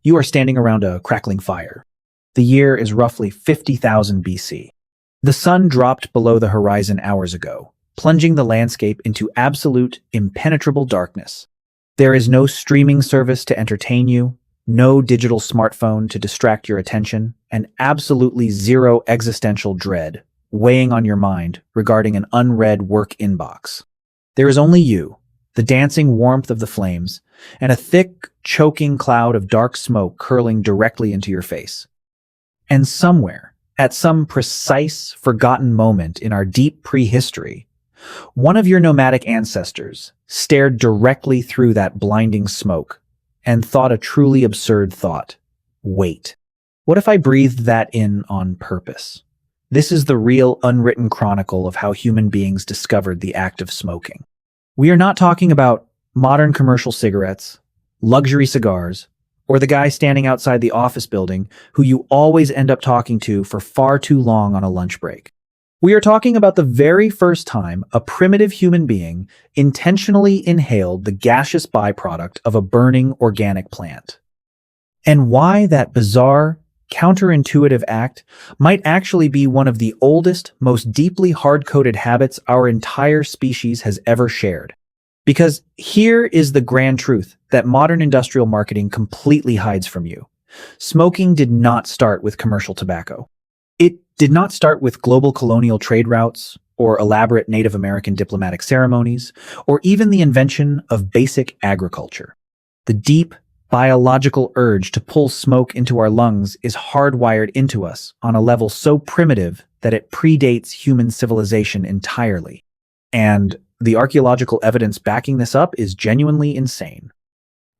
You are standing around a crackling fire. The year is roughly 50,000 BC. The sun dropped below the horizon hours ago, plunging the landscape into absolute, impenetrable darkness. There is no streaming service to entertain you, no digital smartphone to distract your attention, and absolutely zero existential dread weighing on your mind regarding an unread work inbox. There is only you, the dancing warmth of the flames, and a thick, choking cloud of dark smoke curling directly into your face. And somewhere, at some precise, forgotten moment in our deep prehistory, one of your nomadic ancestors stared directly through that blinding smoke and thought a truly absurd thought. Wait, what if I breathed that in on purpose? This is the real unwritten chronicle of how human beings discovered the act of smoking. We are not talking about modern commercial cigarettes, luxury cigars, or the guy standing outside the office building who you always end up talking to for far too long on a lunch break. We are talking about the very first time a primitive human being intentionally inhaled the gaseous byproduct of a burning organic plant. And why that bizarre, counterintuitive act might actually be one of the oldest, most deeply hard-coded habits our entire species has ever shared. Because here is the grand truth that modern industrial marketing completely hides from you. Smoking did not start with commercial tobacco. It did not start with global colonial trade routes, or elaborate Native American diplomatic ceremonies, or even the invention of basic agriculture. The deep, biological urge to pull smoke into our lungs is hardwired into us on a level so primitive that it predates human civilization entirely. And the archaeological evidence backing this up is genuinely insane.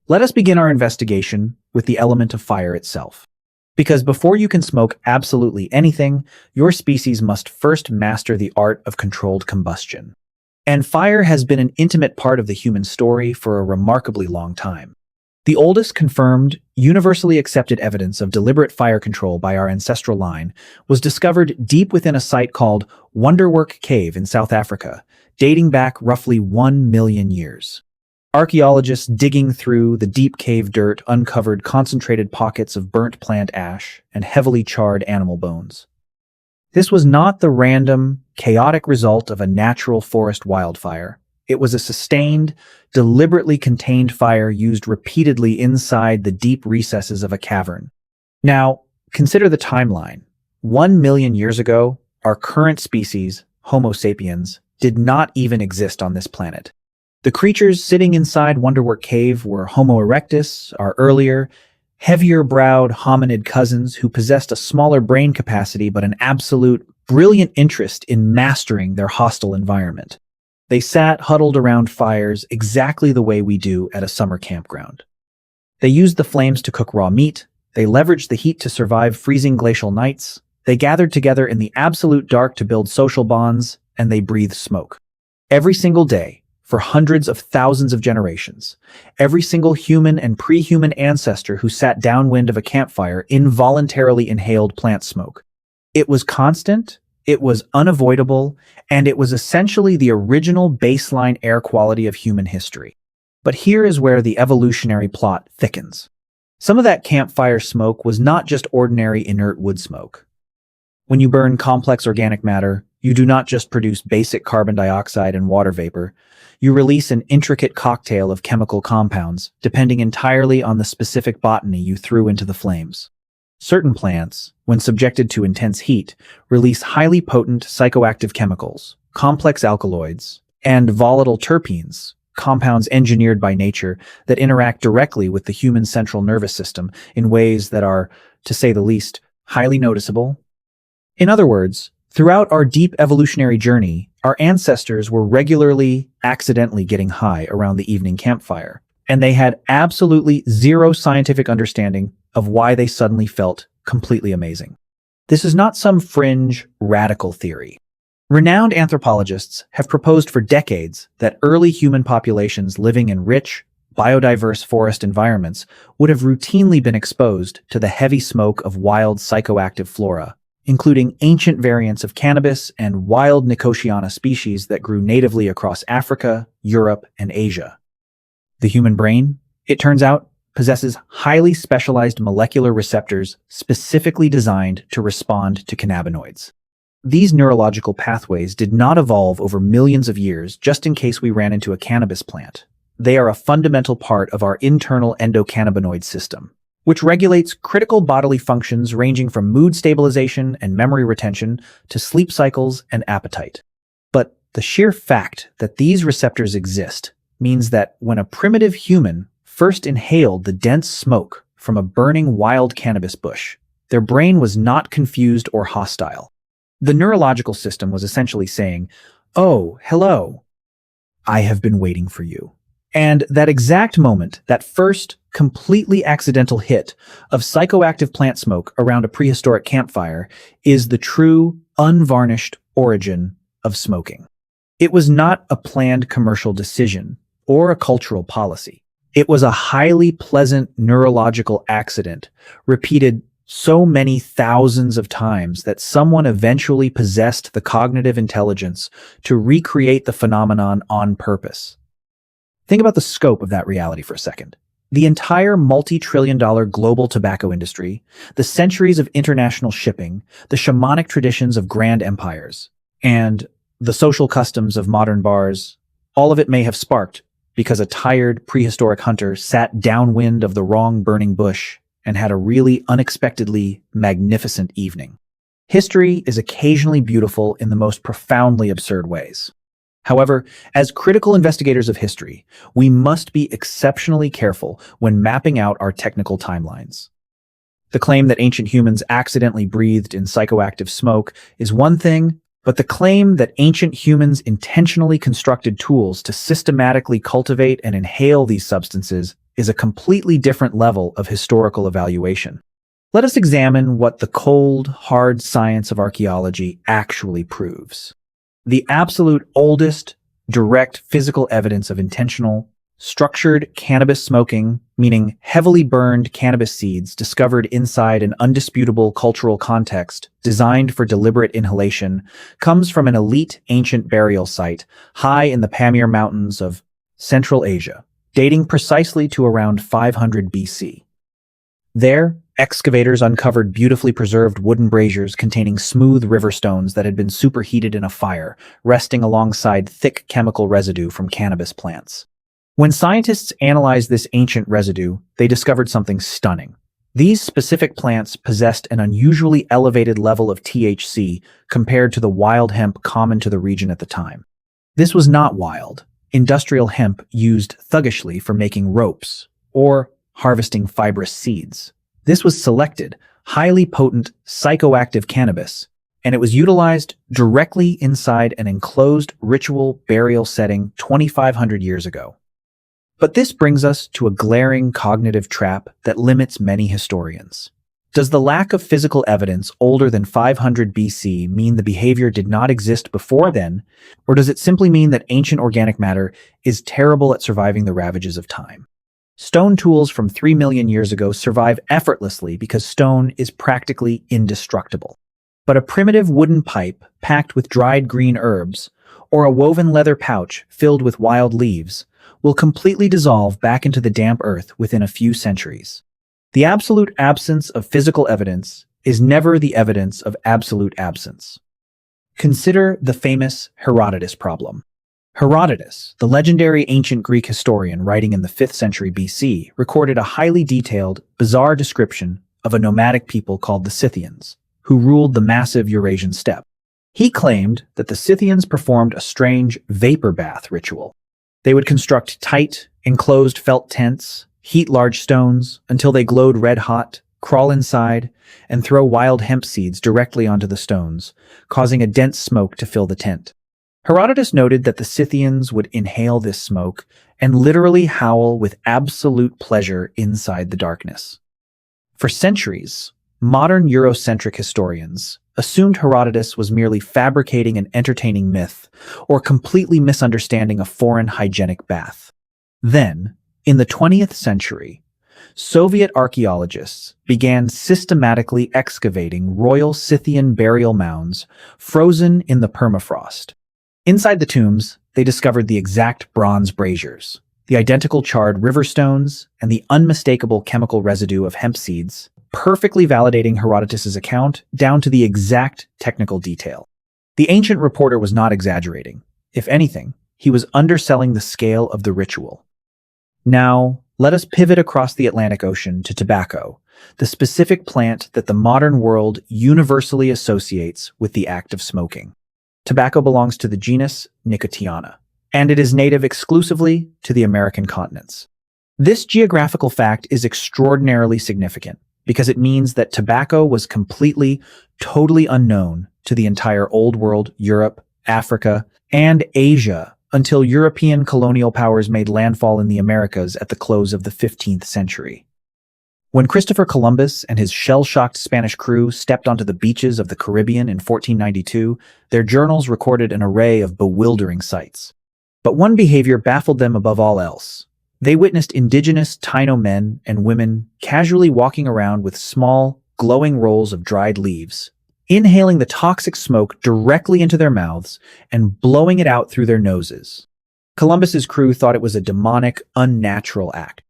Let us begin our investigation with the element of fire itself. Because before you can smoke absolutely anything, your species must first master the art of controlled combustion. And fire has been an intimate part of the human story for a remarkably long time. The oldest confirmed, universally accepted evidence of deliberate fire control by our ancestral line was discovered deep within a site called Wonderwork Cave in South Africa, dating back roughly 1 million years. Archaeologists digging through the deep cave dirt uncovered concentrated pockets of burnt plant ash and heavily charred animal bones. This was not the random, chaotic result of a natural forest wildfire. It was a sustained, deliberately contained fire used repeatedly inside the deep recesses of a cavern. Now, consider the timeline. 1 million years ago, our current species, Homo sapiens, did not even exist on this planet. The creatures sitting inside Wonderwork Cave were Homo erectus, our earlier, heavier-browed hominid cousins who possessed a smaller brain capacity but an absolute, brilliant interest in mastering their hostile environment. They sat huddled around fires exactly the way we do at a summer campground. They used the flames to cook raw meat, they leveraged the heat to survive freezing glacial nights, they gathered together in the absolute dark to build social bonds, and they breathed smoke. Every single day, for hundreds of thousands of generations, every single human and pre-human ancestor who sat downwind of a campfire involuntarily inhaled plant smoke. It was constant, it was unavoidable, and it was essentially the original baseline air quality of human history. But here is where the evolutionary plot thickens. Some of that campfire smoke was not just ordinary inert wood smoke. When you burn complex organic matter, you do not just produce basic carbon dioxide and water vapor. You release an intricate cocktail of chemical compounds, depending entirely on the specific botany you threw into the flames. Certain plants, when subjected to intense heat, release highly potent psychoactive chemicals, complex alkaloids, and volatile terpenes, compounds engineered by nature that interact directly with the human central nervous system in ways that are, to say the least, highly noticeable. In other words, throughout our deep evolutionary journey, our ancestors were regularly, accidentally getting high around the evening campfire, and they had absolutely zero scientific understanding of why they suddenly felt completely amazing. This is not some fringe, radical theory. Renowned anthropologists have proposed for decades that early human populations living in rich, biodiverse forest environments would have routinely been exposed to the heavy smoke of wild psychoactive flora, including ancient variants of cannabis and wild Nicotiana species that grew natively across Africa, Europe, and Asia. The human brain, it turns out, possesses highly specialized molecular receptors specifically designed to respond to cannabinoids. These neurological pathways did not evolve over millions of years just in case we ran into a cannabis plant. They are a fundamental part of our internal endocannabinoid system, which regulates critical bodily functions ranging from mood stabilization and memory retention to sleep cycles and appetite. But the sheer fact that these receptors exist means that when a primitive human first inhaled the dense smoke from a burning wild cannabis bush, their brain was not confused or hostile. The neurological system was essentially saying, "Oh, hello. I have been waiting for you." And that exact moment, that first completely accidental hit of psychoactive plant smoke around a prehistoric campfire, is the true, unvarnished origin of smoking. It was not a planned commercial decision or a cultural policy. It was a highly pleasant neurological accident, repeated so many thousands of times that someone eventually possessed the cognitive intelligence to recreate the phenomenon on purpose. Think about the scope of that reality for a second. The entire multi-trillion-dollar global tobacco industry, the centuries of international shipping, the shamanic traditions of grand empires, and the social customs of modern bars, all of it may have sparked because a tired prehistoric hunter sat downwind of the wrong burning bush and had a really unexpectedly magnificent evening. History is occasionally beautiful in the most profoundly absurd ways. However, as critical investigators of history, we must be exceptionally careful when mapping out our technical timelines. The claim that ancient humans accidentally breathed in psychoactive smoke is one thing, but the claim that ancient humans intentionally constructed tools to systematically cultivate and inhale these substances is a completely different level of historical evaluation. Let us examine what the cold, hard science of archaeology actually proves. The absolute oldest, direct physical evidence of intentional, structured cannabis smoking, meaning heavily burned cannabis seeds discovered inside an undisputable cultural context designed for deliberate inhalation, comes from an elite ancient burial site high in the Pamir Mountains of Central Asia, dating precisely to around 500 BC. There, excavators uncovered beautifully preserved wooden braziers containing smooth river stones that had been superheated in a fire, resting alongside thick chemical residue from cannabis plants. When scientists analyzed this ancient residue, they discovered something stunning. These specific plants possessed an unusually elevated level of THC compared to the wild hemp common to the region at the time. This was not wild, industrial hemp used thuggishly for making ropes or harvesting fibrous seeds. This was selected, highly potent psychoactive cannabis, and it was utilized directly inside an enclosed ritual burial setting 2,500 years ago. But this brings us to a glaring cognitive trap that limits many historians. Does the lack of physical evidence older than 500 BC mean the behavior did not exist before then, or does it simply mean that ancient organic matter is terrible at surviving the ravages of time? Stone tools from 3 million years ago survive effortlessly because stone is practically indestructible. But a primitive wooden pipe packed with dried green herbs, or a woven leather pouch filled with wild leaves, will completely dissolve back into the damp earth within a few centuries. The absolute absence of physical evidence is never the evidence of absolute absence. Consider the famous Herodotus problem. Herodotus, the legendary ancient Greek historian writing in the 5th century BC, recorded a highly detailed, bizarre description of a nomadic people called the Scythians, who ruled the massive Eurasian steppe. He claimed that the Scythians performed a strange vapor bath ritual. They would construct tight, enclosed felt tents, heat large stones until they glowed red-hot, crawl inside, and throw wild hemp seeds directly onto the stones, causing a dense smoke to fill the tent. Herodotus noted that the Scythians would inhale this smoke and literally howl with absolute pleasure inside the darkness. For centuries, modern Eurocentric historians assumed Herodotus was merely fabricating an entertaining myth or completely misunderstanding a foreign hygienic bath. Then, in the 20th century, Soviet archaeologists began systematically excavating royal Scythian burial mounds frozen in the permafrost. Inside the tombs, they discovered the exact bronze braziers, the identical charred river stones, and the unmistakable chemical residue of hemp seeds, perfectly validating Herodotus's account down to the exact technical detail. The ancient reporter was not exaggerating. If anything, he was underselling the scale of the ritual. Now, let us pivot across the Atlantic Ocean to tobacco, the specific plant that the modern world universally associates with the act of smoking. Tobacco belongs to the genus Nicotiana, and it is native exclusively to the American continents. This geographical fact is extraordinarily significant because it means that tobacco was completely, totally unknown to the entire Old World, Europe, Africa, and Asia until European colonial powers made landfall in the Americas at the close of the 15th century. When Christopher Columbus and his shell-shocked Spanish crew stepped onto the beaches of the Caribbean in 1492, their journals recorded an array of bewildering sights. But one behavior baffled them above all else. They witnessed indigenous Taino men and women casually walking around with small, glowing rolls of dried leaves, inhaling the toxic smoke directly into their mouths and blowing it out through their noses. Columbus's crew thought it was a demonic, unnatural act.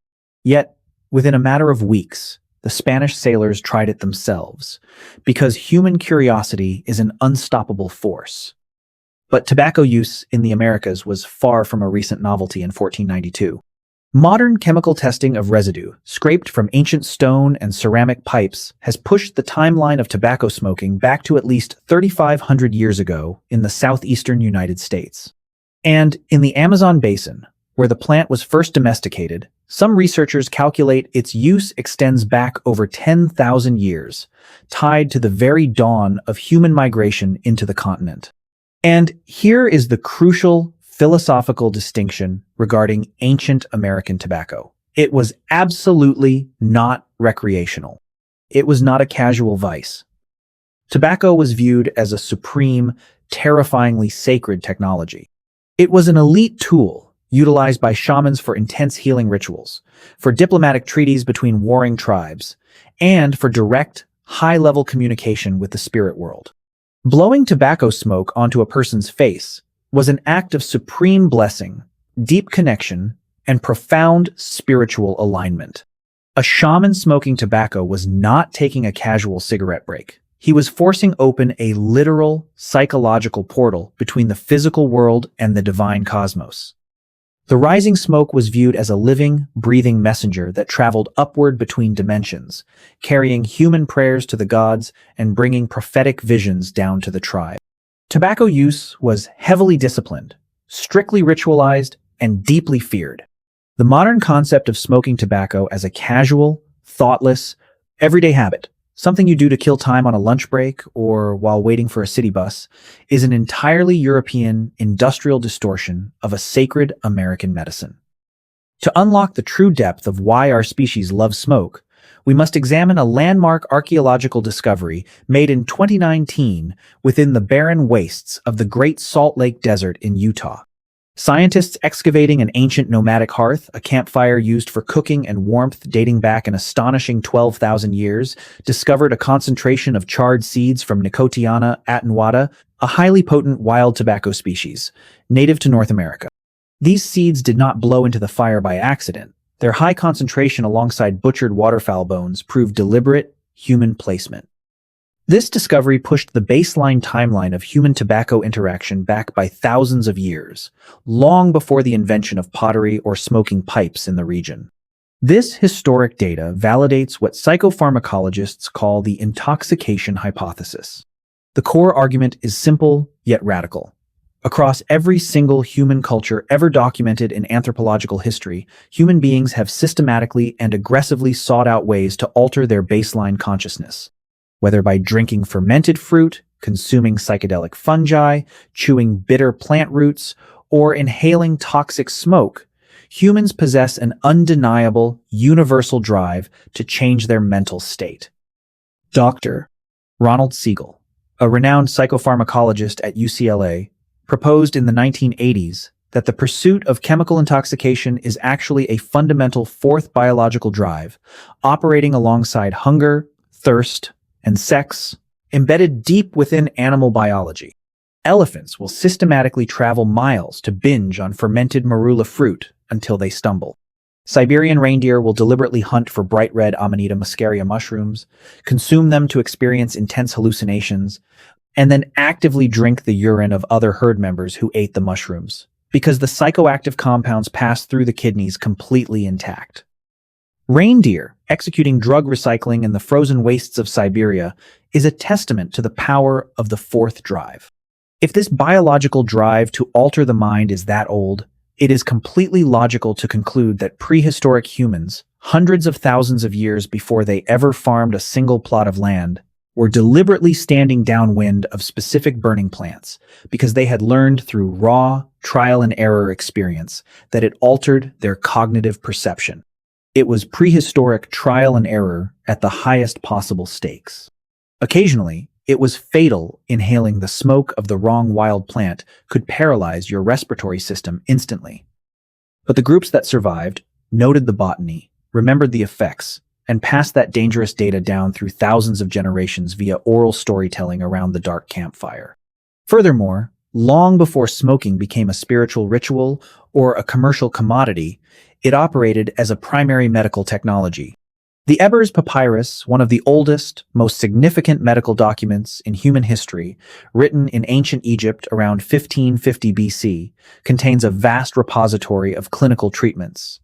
Yet, within a matter of weeks, the Spanish sailors tried it themselves, because human curiosity is an unstoppable force. But tobacco use in the Americas was far from a recent novelty in 1492. Modern chemical testing of residue, scraped from ancient stone and ceramic pipes, has pushed the timeline of tobacco smoking back to at least 3,500 years ago in the southeastern United States. And in the Amazon basin, where the plant was first domesticated, some researchers calculate its use extends back over 10,000 years, tied to the very dawn of human migration into the continent. And here is the crucial philosophical distinction regarding ancient American tobacco. It was absolutely not recreational. It was not a casual vice. Tobacco was viewed as a supreme, terrifyingly sacred technology. It was an elite tool utilized by shamans for intense healing rituals, for diplomatic treaties between warring tribes, and for direct, high-level communication with the spirit world. Blowing tobacco smoke onto a person's face was an act of supreme blessing, deep connection, and profound spiritual alignment. A shaman smoking tobacco was not taking a casual cigarette break. He was forcing open a literal, psychological portal between the physical world and the divine cosmos. The rising smoke was viewed as a living, breathing messenger that traveled upward between dimensions, carrying human prayers to the gods and bringing prophetic visions down to the tribe. Tobacco use was heavily disciplined, strictly ritualized, and deeply feared. The modern concept of smoking tobacco as a casual, thoughtless, everyday habit, something you do to kill time on a lunch break or while waiting for a city bus, is an entirely European industrial distortion of a sacred American medicine. To unlock the true depth of why our species loves smoke, we must examine a landmark archaeological discovery made in 2019 within the barren wastes of the Great Salt Lake Desert in Utah. Scientists excavating an ancient nomadic hearth, a campfire used for cooking and warmth dating back an astonishing 12,000 years, discovered a concentration of charred seeds from Nicotiana attenuata, a highly potent wild tobacco species, native to North America. These seeds did not blow into the fire by accident. Their high concentration alongside butchered waterfowl bones proved deliberate human placement. This discovery pushed the baseline timeline of human tobacco interaction back by thousands of years, long before the invention of pottery or smoking pipes in the region. This historic data validates what psychopharmacologists call the intoxication hypothesis. The core argument is simple yet radical. Across every single human culture ever documented in anthropological history, human beings have systematically and aggressively sought out ways to alter their baseline consciousness. Whether by drinking fermented fruit, consuming psychedelic fungi, chewing bitter plant roots, or inhaling toxic smoke, humans possess an undeniable, universal drive to change their mental state. Dr. Ronald Siegel, a renowned psychopharmacologist at UCLA, proposed in the 1980s that the pursuit of chemical intoxication is actually a fundamental fourth biological drive, operating alongside hunger, thirst, and sex, embedded deep within animal biology. Elephants will systematically travel miles to binge on fermented marula fruit, until they stumble. Siberian reindeer will deliberately hunt for bright red Amanita muscaria mushrooms, consume them to experience intense hallucinations, and then actively drink the urine of other herd members who ate the mushrooms, because the psychoactive compounds pass through the kidneys completely intact. Reindeer, executing drug recycling in the frozen wastes of Siberia, is a testament to the power of the fourth drive. If this biological drive to alter the mind is that old, it is completely logical to conclude that prehistoric humans, hundreds of thousands of years before they ever farmed a single plot of land, were deliberately standing downwind of specific burning plants because they had learned through raw, trial and error experience that it altered their cognitive perception. It was prehistoric trial and error at the highest possible stakes. Occasionally, it was fatal. Inhaling the smoke of the wrong wild plant could paralyze your respiratory system instantly. But the groups that survived noted the botany, remembered the effects, and passed that dangerous data down through thousands of generations via oral storytelling around the dark campfire. Furthermore, long before smoking became a spiritual ritual or a commercial commodity, it operated as a primary medical technology. The Ebers Papyrus, one of the oldest, most significant medical documents in human history, written in ancient Egypt around 1550 BC, contains a vast repository of clinical treatments.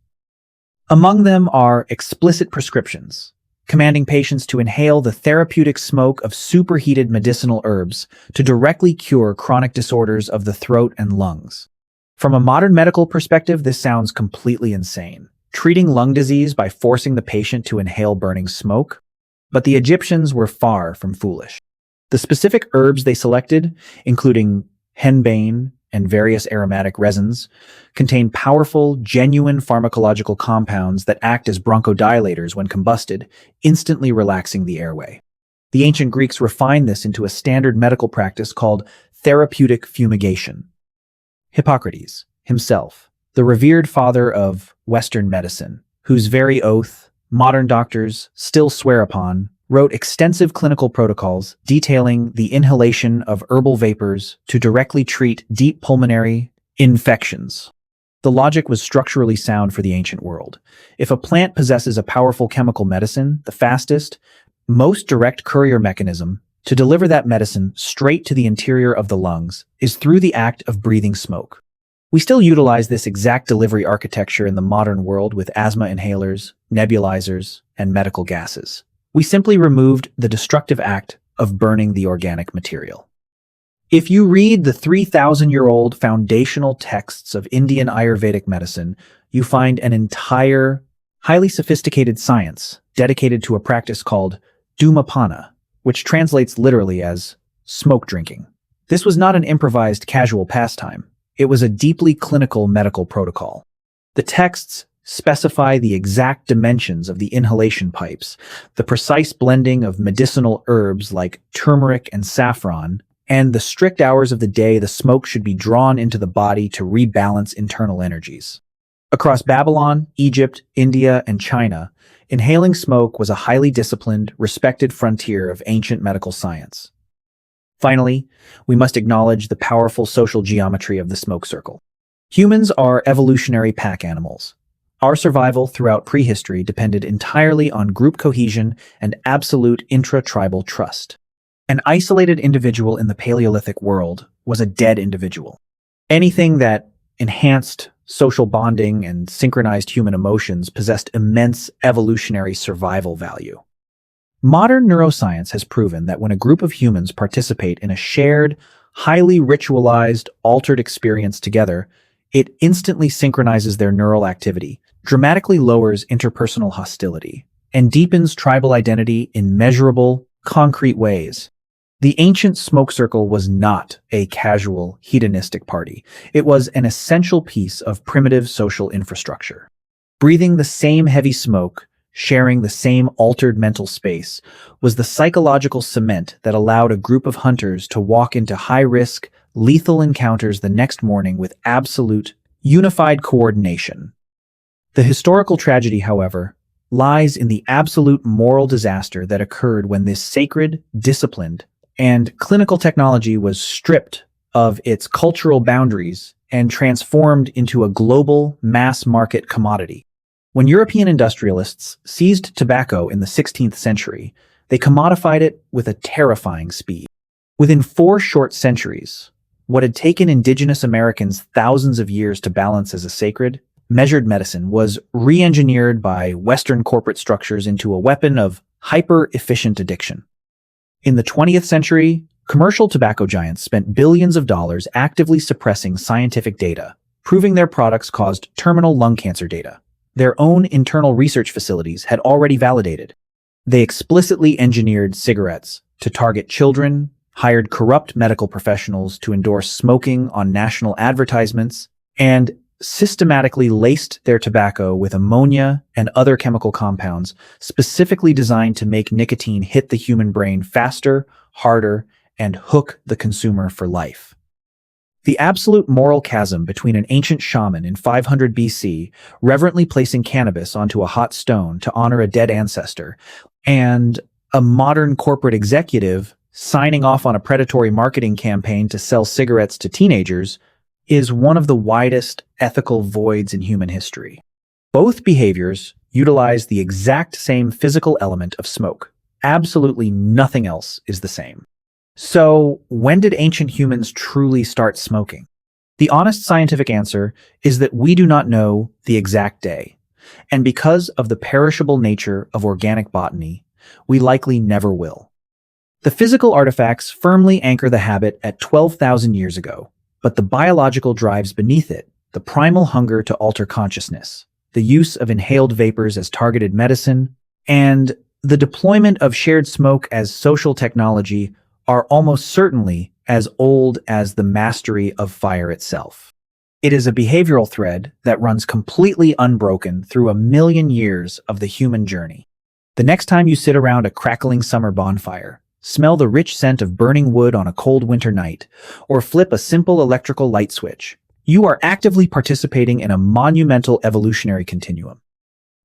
Among them are explicit prescriptions, commanding patients to inhale the therapeutic smoke of superheated medicinal herbs to directly cure chronic disorders of the throat and lungs. From a modern medical perspective, this sounds completely insane. Treating lung disease by forcing the patient to inhale burning smoke? But the Egyptians were far from foolish. The specific herbs they selected, including henbane and various aromatic resins, contain powerful, genuine pharmacological compounds that act as bronchodilators when combusted, instantly relaxing the airway. The ancient Greeks refined this into a standard medical practice called therapeutic fumigation. Hippocrates, himself, the revered father of Western medicine, whose very oath modern doctors still swear upon, wrote extensive clinical protocols detailing the inhalation of herbal vapors to directly treat deep pulmonary infections. The logic was structurally sound for the ancient world. If a plant possesses a powerful chemical medicine, the fastest, most direct courier mechanism to deliver that medicine straight to the interior of the lungs is through the act of breathing smoke. We still utilize this exact delivery architecture in the modern world with asthma inhalers, nebulizers, and medical gases. We simply removed the destructive act of burning the organic material. If you read the 3,000-year-old foundational texts of Indian Ayurvedic medicine, you find an entire, highly sophisticated science dedicated to a practice called dhumapana, which translates literally as smoke drinking. This was not an improvised casual pastime. It was a deeply clinical medical protocol. The texts specify the exact dimensions of the inhalation pipes, the precise blending of medicinal herbs like turmeric and saffron, and the strict hours of the day the smoke should be drawn into the body to rebalance internal energies. Across Babylon, Egypt, India, and China, inhaling smoke was a highly disciplined, respected frontier of ancient medical science. Finally, we must acknowledge the powerful social geometry of the smoke circle. Humans are evolutionary pack animals. Our survival throughout prehistory depended entirely on group cohesion and absolute intra-tribal trust. An isolated individual in the Paleolithic world was a dead individual. Anything that enhanced social bonding and synchronized human emotions possessed immense evolutionary survival value. Modern neuroscience has proven that when a group of humans participate in a shared, highly ritualized, altered experience together, it instantly synchronizes their neural activity, dramatically lowers interpersonal hostility, and deepens tribal identity in measurable, concrete ways. The ancient smoke circle was not a casual, hedonistic party. It was an essential piece of primitive social infrastructure. Breathing the same heavy smoke, sharing the same altered mental space, was the psychological cement that allowed a group of hunters to walk into high-risk, lethal encounters the next morning with absolute, unified coordination. The historical tragedy, however, lies in the absolute moral disaster that occurred when this sacred, disciplined, and clinical technology was stripped of its cultural boundaries and transformed into a global mass-market commodity. When European industrialists seized tobacco in the 16th century, they commodified it with a terrifying speed. Within 4 short centuries, what had taken indigenous Americans thousands of years to balance as a sacred, measured medicine was re-engineered by Western corporate structures into a weapon of hyper-efficient addiction. In the 20th century, commercial tobacco giants spent billions of dollars actively suppressing scientific data, proving their products caused terminal lung cancer data. Their own internal research facilities had already validated. They explicitly engineered cigarettes to target children, hired corrupt medical professionals to endorse smoking on national advertisements, and systematically laced their tobacco with ammonia and other chemical compounds specifically designed to make nicotine hit the human brain faster, harder, and hook the consumer for life. The absolute moral chasm between an ancient shaman in 500 BC reverently placing cannabis onto a hot stone to honor a dead ancestor, and a modern corporate executive signing off on a predatory marketing campaign to sell cigarettes to teenagers is one of the widest ethical voids in human history. Both behaviors utilize the exact same physical element of smoke. Absolutely nothing else is the same. So, when did ancient humans truly start smoking? The honest scientific answer is that we do not know the exact day. And because of the perishable nature of organic botany, we likely never will. The physical artifacts firmly anchor the habit at 12,000 years ago, but the biological drives beneath it, the primal hunger to alter consciousness, the use of inhaled vapors as targeted medicine, and the deployment of shared smoke as social technology are almost certainly as old as the mastery of fire itself. It is a behavioral thread that runs completely unbroken through 1,000,000 years of the human journey. The next time you sit around a crackling summer bonfire, smell the rich scent of burning wood on a cold winter night, or flip a simple electrical light switch, you are actively participating in a monumental evolutionary continuum.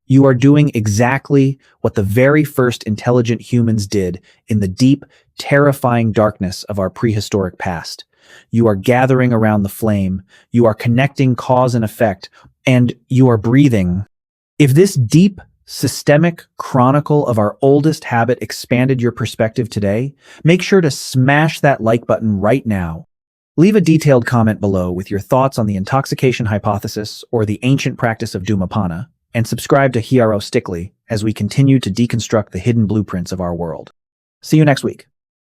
You are doing exactly what the very first intelligent humans did in the deep, terrifying darkness of our prehistoric past. You are gathering around the flame, you are connecting cause and effect, and you are breathing. If this deep, systemic chronicle of our oldest habit expanded your perspective today, make sure to smash that like button right now. Leave a detailed comment below with your thoughts on the intoxication hypothesis or the ancient practice of Dhumapana, and subscribe to Hiarau Stickly as we continue to deconstruct the hidden blueprints of our world. See you next week.